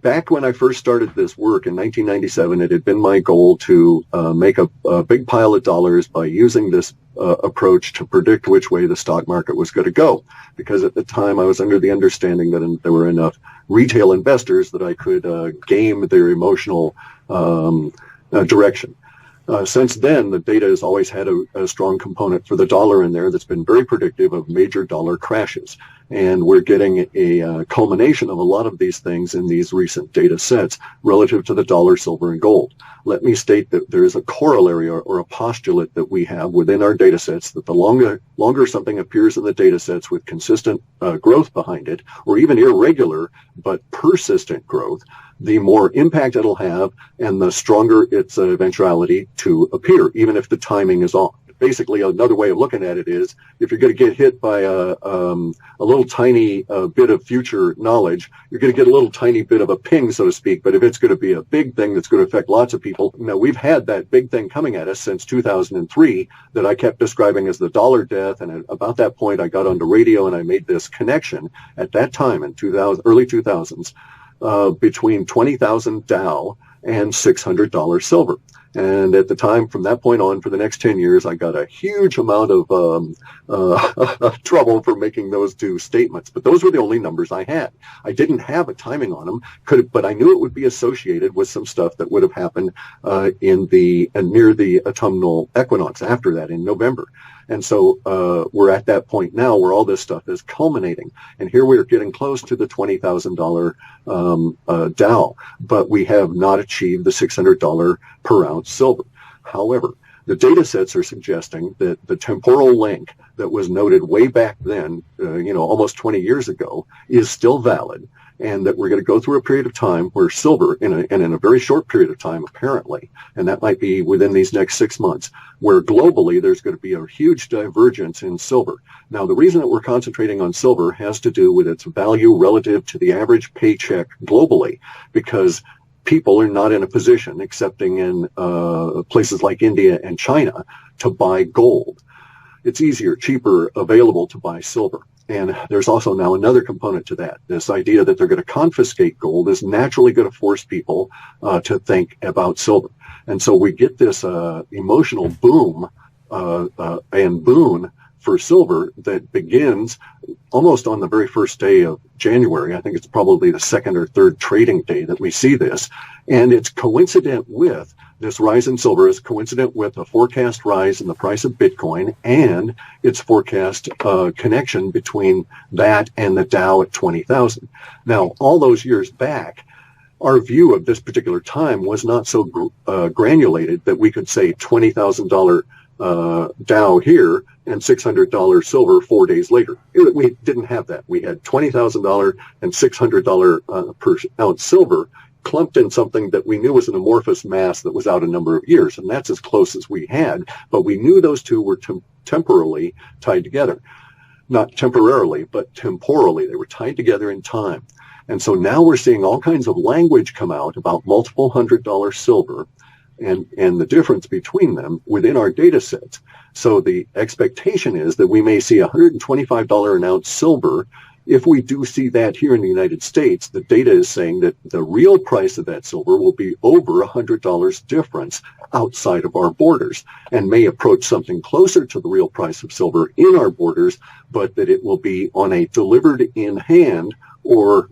back when I first started this work in 1997, it had been my goal to make a big pile of dollars by using this approach to predict which way the stock market was going to go. Because at the time, I was under the understanding that there were enough retail investors that I could game their emotional direction. Since then, the data has always had a strong component for the dollar in there that's been very predictive of major dollar crashes. And we're getting a culmination of a lot of these things in these recent data sets relative to the dollar, silver, and gold. Let me state that there is a corollary or a postulate that we have within our data sets that the longer something appears in the data sets with consistent growth behind it, or even irregular but persistent growth, the more impact it'll have and the stronger its eventuality to appear, even if the timing is off. Basically, another way of looking at it is, if you're going to get hit by a little tiny bit of future knowledge, you're going to get a little tiny bit of a ping, so to speak. But if it's going to be a big thing that's going to affect lots of people, now we've had that big thing coming at us since 2003 that I kept describing as the dollar death. And at about that point, I got onto radio and I made this connection at that time in early 2000s between 20,000 Dow and $600 silver. And at the time, from that point on, for the next 10 years, I got a huge amount of trouble for making those two statements. But those were the only numbers I had. I didn't have a timing on them, but I knew it would be associated with some stuff that would have happened near the autumnal equinox after that in November. And so we're at that point now where all this stuff is culminating. And here we are getting close to the $20,000 Dow, but we have not achieved the $600 per ounce silver. However, the data sets are suggesting that the temporal link that was noted way back then, almost 20 years ago, is still valid, and that we're going to go through a period of time where silver, in a very short period of time, apparently, and that might be within these next 6 months, where globally there's going to be a huge divergence in silver. Now, the reason that we're concentrating on silver has to do with its value relative to the average paycheck globally, because people are not in a position, excepting in places like India and China, to buy gold. It's easier, cheaper, available to buy silver. And there's also now another component to that. This idea that they're going to confiscate gold is naturally going to force people to think about silver. And so we get this emotional boom and boon for silver that begins almost on the very first day of January. I think it's probably the second or third trading day that we see this. And it's coincident with this rise in silver is coincident with a forecast rise in the price of Bitcoin and its forecast connection between that and the Dow at 20,000. Now, all those years back, our view of this particular time was not so granulated that we could say $20,000 Dow here and $600 silver 4 days later. We didn't have that. We had $20,000 and $600 per ounce silver clumped in something that we knew was an amorphous mass that was out a number of years, and that's as close as we had. But we knew those two were temporally tied together. Not temporarily, but temporally. They were tied together in time. And so now we're seeing all kinds of language come out about multiple $100 silver and the difference between them within our data sets. So the expectation is that we may see $125 an ounce silver. If we do see that here in the United States, the data is saying that the real price of that silver will be over $100 difference outside of our borders and may approach something closer to the real price of silver in our borders, but that it will be on a delivered in hand or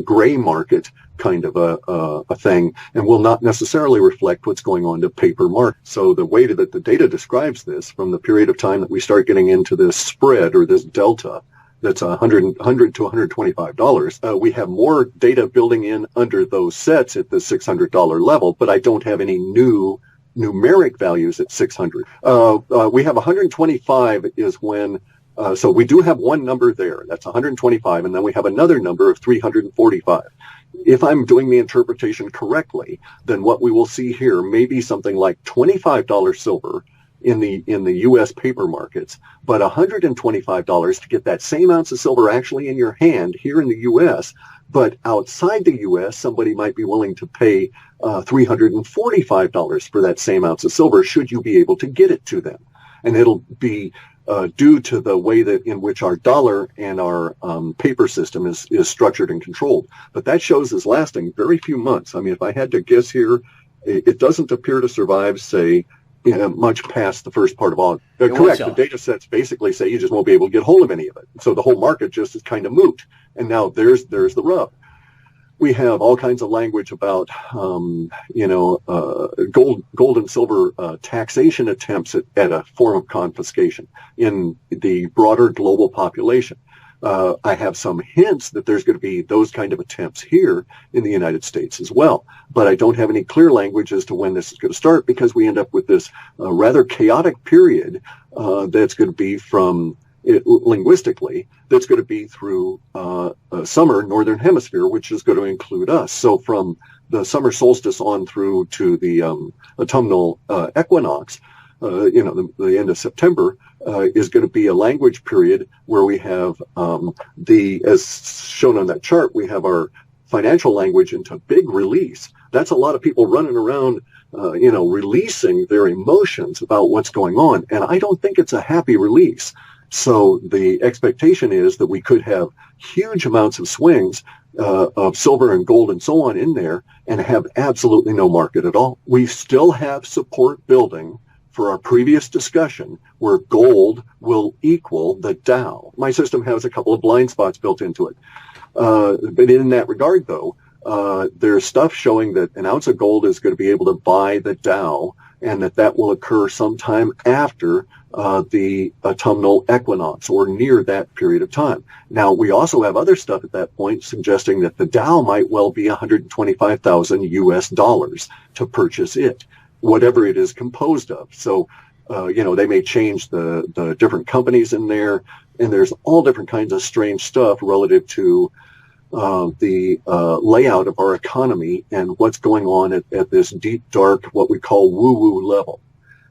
gray market kind of a thing, and will not necessarily reflect what's going on to paper market. So the way that the data describes this, from the period of time that we start getting into this spread or this delta, that's $100 to $125. We have more data building in under those sets at the $600 level, but I don't have any new numeric values at 600. We have 125 is when, so we do have one number there. That's 125, and then we have another number of 345. If I'm doing the interpretation correctly, then what we will see here may be something like $25 silver in the U.S. paper markets, but $125 to get that same ounce of silver actually in your hand here in the U.S., but outside the U.S., somebody might be willing to pay $345 for that same ounce of silver should you be able to get it to them. and it'll be due to the way that in which our dollar and our paper system is structured and controlled. But that shows is lasting very few months. I mean, if I had to guess here, it doesn't appear to survive, say, much past the first part of August. Correct. The data sets basically say you just won't be able to get hold of any of it. So the whole market just is kind of moot. And now there's the rub. We have all kinds of language about, gold and silver taxation attempts at a form of confiscation in the broader global population. I have some hints that there's going to be those kind of attempts here in the United States as well. But I don't have any clear language as to when this is going to start, because we end up with this rather chaotic period that's going to be from linguistically, that's going to be through summer, northern hemisphere, which is going to include us. So from the summer solstice on through to the autumnal equinox, the end of September, is going to be a language period where we have as shown on that chart, we have our financial language into big release. That's a lot of people running around, releasing their emotions about what's going on. And I don't think it's a happy release. So the expectation is that we could have huge amounts of swings of silver and gold and so on in there and have absolutely no market at all. We still have support building for our previous discussion where gold will equal the Dow. My system has a couple of blind spots built into it. But in that regard, though, there's stuff showing that an ounce of gold is going to be able to buy the Dow, and that will occur sometime after the autumnal equinox or near that period of time. Now, we also have other stuff at that point suggesting that the Dow might well be 125,000 US dollars to purchase it, whatever it is composed of. So, they may change the different companies in there, and there's all different kinds of strange stuff relative to the layout of our economy and what's going on at this deep, dark, what we call woo-woo level.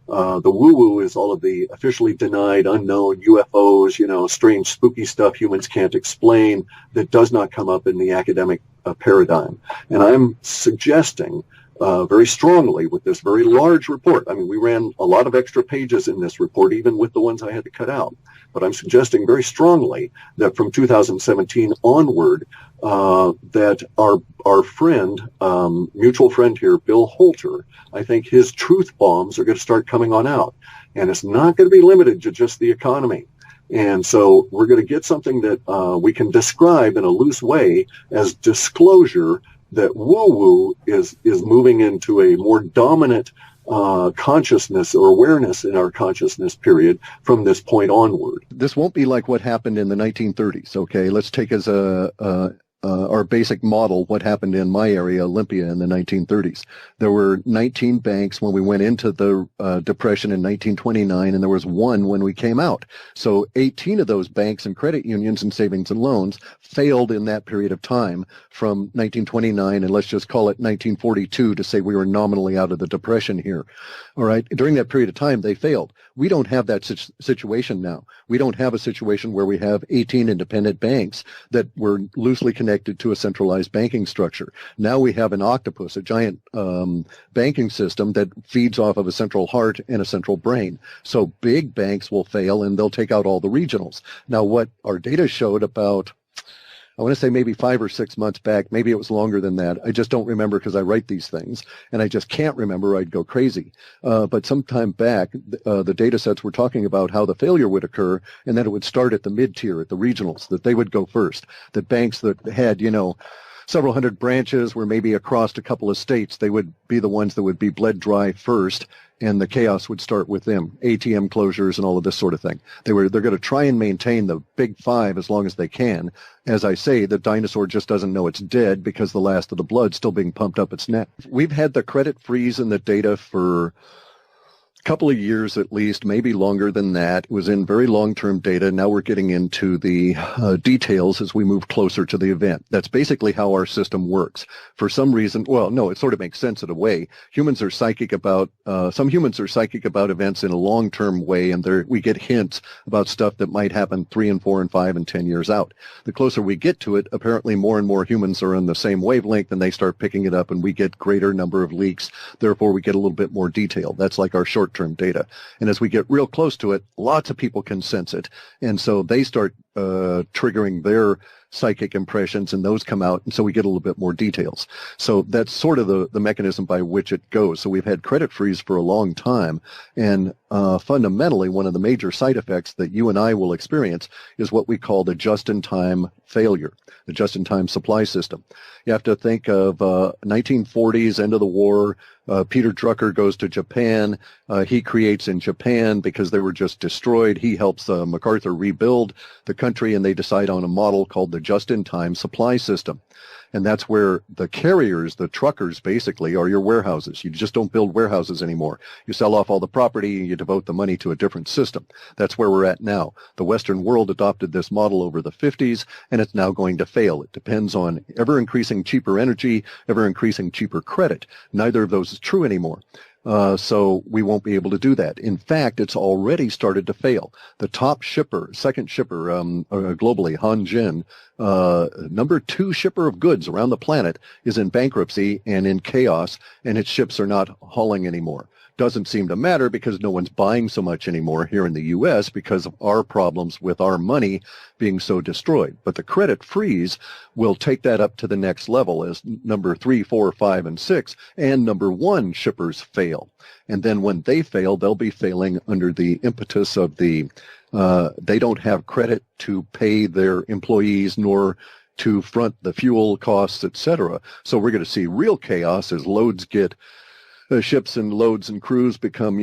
The woo-woo is all of the officially denied, unknown UFOs, strange, spooky stuff humans can't explain that does not come up in the academic paradigm. And I'm suggesting very strongly with this very large report. I mean, we ran a lot of extra pages in this report, even with the ones I had to cut out. But I'm suggesting very strongly that from 2017 onward, that our friend, mutual friend here, Bill Holter, I think his truth bombs are going to start coming on out. And it's not going to be limited to just the economy. And so we're going to get something that we can describe in a loose way as disclosure that woo-woo is moving into a more dominant consciousness or awareness in our consciousness period from this point onward. This won't be like what happened in the 1930s, okay? Let's take as our basic model what happened in my area, Olympia, in the 1930s. There were 19 banks when we went into the Depression in 1929, and there was one when we came out. So 18 of those banks and credit unions and savings and loans failed in that period of time from 1929, and let's just call it 1942 to say we were nominally out of the Depression here. All right. During that period of time, they failed. We don't have that situation now. We don't have a situation where we have 18 independent banks that were loosely connected to a centralized banking structure. Now we have an octopus, a giant banking system that feeds off of a central heart and a central brain. So big banks will fail and they'll take out all the regionals. Now, what our data showed about, I want to say maybe 5 or 6 months back, maybe it was longer than that. I just don't remember because I write these things, and I just can't remember. I'd go crazy. But sometime back, the data sets were talking about how the failure would occur, and that it would start at the mid-tier, at the regionals, that they would go first. That banks that had, several hundred branches were maybe across a couple of states, they would be the ones that would be bled dry first, and the chaos would start with them, ATM closures and all of this sort of thing. They're going to try and maintain the big five as long as they can. As I say, the dinosaur just doesn't know it's dead because the last of the blood's still being pumped up its neck. We've had the credit freeze in the data for couple of years at least, maybe longer than that. It was in very long-term data. Now we're getting into the details as we move closer to the event. That's basically how our system works. For some reason, well, no, it sort of makes sense in a way. Humans are psychic about, some humans are psychic about events in a long-term way, and we get hints about stuff that might happen 3 and 4 and 5 and 10 years out. The closer we get to it, apparently more and more humans are on the same wavelength, and they start picking it up, and we get greater number of leaks. Therefore, we get a little bit more detail. That's like our short short-term data. And as we get real close to it, lots of people can sense it. And so they start triggering their psychic impressions, and those come out, and so we get a little bit more details. So that's sort of the mechanism by which it goes. So we've had credit freeze for a long time, and fundamentally one of the major side effects that you and I will experience is what we call the just-in-time failure, the just-in-time supply system. You have to think of 1940s, end of the war. Peter Drucker goes to Japan. He creates in Japan, because they were just destroyed, he helps MacArthur rebuild the country, and they decide on a model called the just-in-time supply system. And that's where the carriers, the truckers, basically are your warehouses. You just don't build warehouses anymore. You sell off all the property and you devote the money to a different system. That's where we're at now. The Western world adopted this model over the 50s, and it's now going to fail. It depends on ever-increasing cheaper energy, ever-increasing cheaper credit. Neither of those is true anymore. So we won't be able to do that. In fact, it's already started to fail. The top shipper, second shipper globally, Hanjin, number 2 shipper of goods around the planet, is in bankruptcy and in chaos, and its ships are not hauling anymore. Doesn't seem to matter because no one's buying so much anymore here in the U.S. because of our problems with our money being so destroyed. But the credit freeze will take that up to the next level as number 3, 4, 5, and 6 and number 1 shippers fail. And then when they fail, they'll be failing under the impetus of they don't have credit to pay their employees nor to front the fuel costs, etc. So we're going to see real chaos as loads get ships and loads and crews become,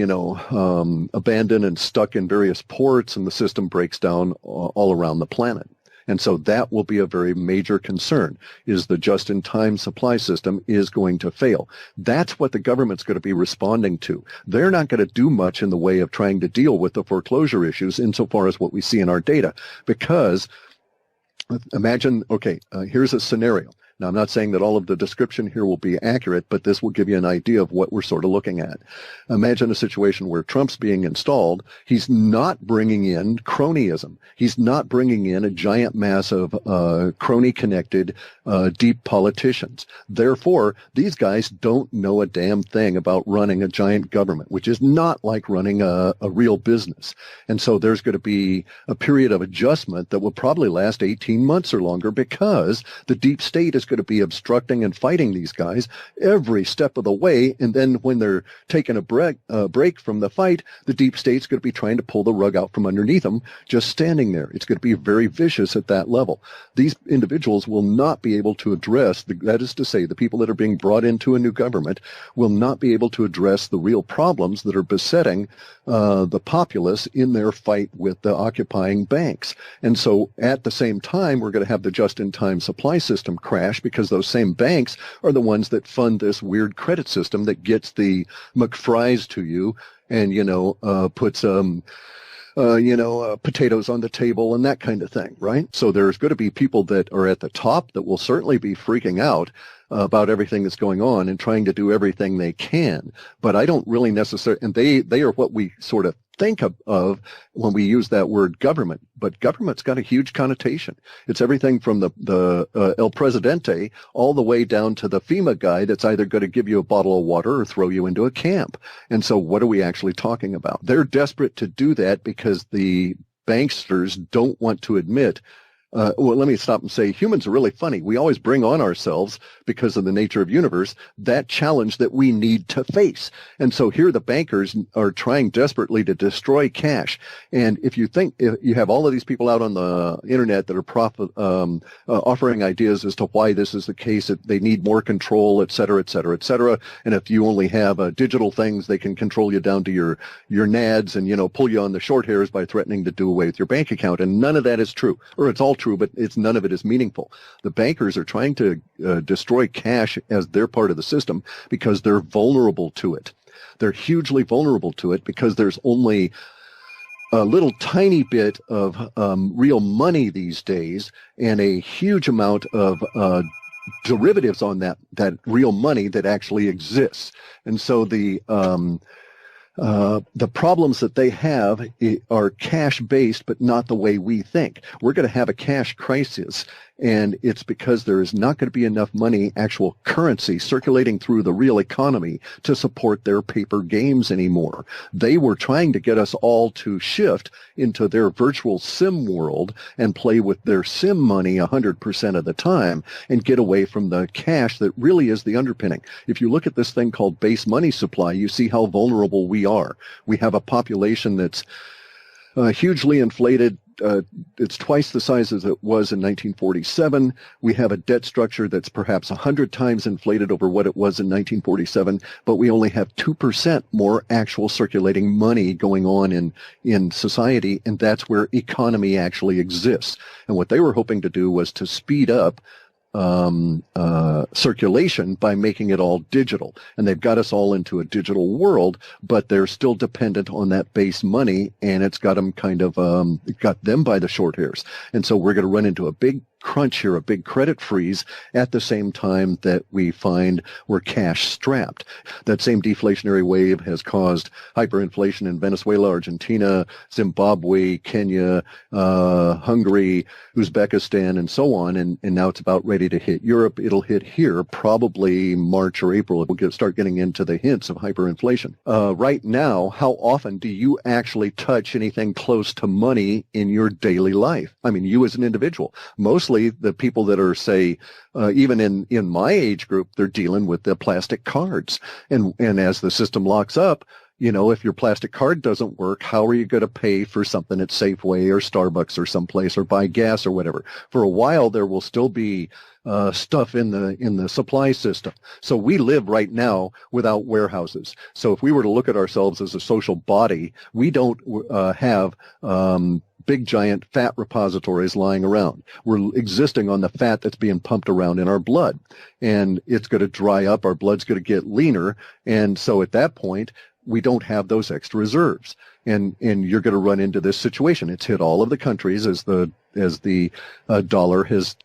abandoned and stuck in various ports, and the system breaks down all around the planet. And so that will be a very major concern, is the just-in-time supply system is going to fail. That's what the government's going to be responding to. They're not going to do much in the way of trying to deal with the foreclosure issues insofar as what we see in our data, because imagine, here's a scenario. Now, I'm not saying that all of the description here will be accurate, but this will give you an idea of what we're sort of looking at. Imagine a situation where Trump's being installed. He's not bringing in cronyism. He's not bringing in a giant mass of crony-connected, deep politicians. Therefore, these guys don't know a damn thing about running a giant government, which is not like running a real business. And so there's going to be a period of adjustment that will probably last 18 months or longer, because the deep state is going to be obstructing and fighting these guys every step of the way. And then when they're taking a break from the fight, the deep state's going to be trying to pull the rug out from underneath them, just standing there. It's going to be very vicious at that level. These individuals will not be able to address, that is to say, the people that are being brought into a new government will not be able to address the real problems that are besetting the populace in their fight with the occupying banks. And so at the same time, we're going to have the just-in-time supply system crash, because those same banks are the ones that fund this weird credit system that gets the McFries to you and, puts, potatoes on the table and that kind of thing, right? So there's going to be people that are at the top that will certainly be freaking out about everything that's going on and trying to do everything they can. But I don't really necessarily, and they are what we sort of think of when we use that word government. But government's got a huge connotation. It's everything from the El Presidente all the way down to the FEMA guy that's either going to give you a bottle of water or throw you into a camp. And so what are we actually talking about? They're desperate to do that because the banksters don't want to admit let me stop and say humans are really funny. We always bring on ourselves, because of the nature of universe, that challenge that we need to face. And so here the bankers are trying desperately to destroy cash. And if you think, if you have all of these people out on the internet that are offering ideas as to why this is the case, that they need more control, et cetera, et cetera, et cetera. And if you only have digital things, they can control you down to your nads and, pull you on the short hairs by threatening to do away with your bank account. And none of that is true, or it's all true, but none of it is meaningful. The bankers are trying to destroy cash as their part of the system because they're vulnerable to it. They're hugely vulnerable to it because there's only a little tiny bit of real money these days and a huge amount of derivatives on that real money that actually exists. And so The problems that they have are cash-based, but not the way we think. We're going to have a cash crisis, and it's because there is not going to be enough money, actual currency, circulating through the real economy to support their paper games anymore. They were trying to get us all to shift into their virtual sim world and play with their sim money 100% of the time and get away from the cash that really is the underpinning. If you look at this thing called base money supply, you see how vulnerable we are. We have a population that's hugely inflated. It's twice the size as it was in 1947. We have a debt structure that's perhaps 100 times inflated over what it was in 1947, but we only have 2% more actual circulating money going on in society, and that's where economy actually exists. And what they were hoping to do was to speed up circulation by making it all digital. And they've got us all into a digital world, but they're still dependent on that base money, and it's got them got them by the short hairs. And so we're going to run into a big crunch here, a big credit freeze at the same time that we find we're cash strapped. That same deflationary wave has caused hyperinflation in Venezuela, Argentina, Zimbabwe, Kenya, Hungary, Uzbekistan, and so on. And now it's about ready to hit Europe. It'll hit here probably March or April. We'll start getting into the hints of hyperinflation. Right now, how often do you actually touch anything close to money in your daily life? I mean, you as an individual. Mostly the people that are, say, even in my age group, they're dealing with the plastic cards. And as the system locks up, you know, if your plastic card doesn't work, how are you going to pay for something at Safeway or Starbucks or someplace or buy gas or whatever? For a while, there will still be stuff in the supply system. So we live right now without warehouses. So if we were to look at ourselves as a social body, we don't have big giant fat repositories lying around. We're existing on the fat that's being pumped around in our blood, and it's going to dry up. Our blood's going to get leaner, and so at that point, we don't have those extra reserves, and you're going to run into this situation. It's hit all of the countries as the dollar has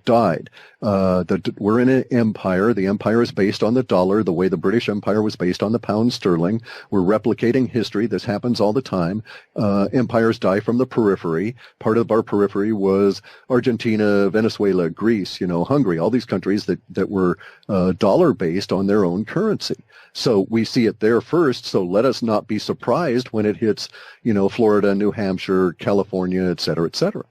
died. We're in an empire. The empire is based on the dollar, the way the British Empire was based on the pound sterling. We're replicating history. This happens all the time. Empires die from the periphery. Part of our periphery was Argentina, Venezuela, Greece, Hungary, all these countries that were dollar-based on their own currency. So we see it there first, so let us not be surprised when it hits, Florida, New Hampshire, California, et cetera, et cetera.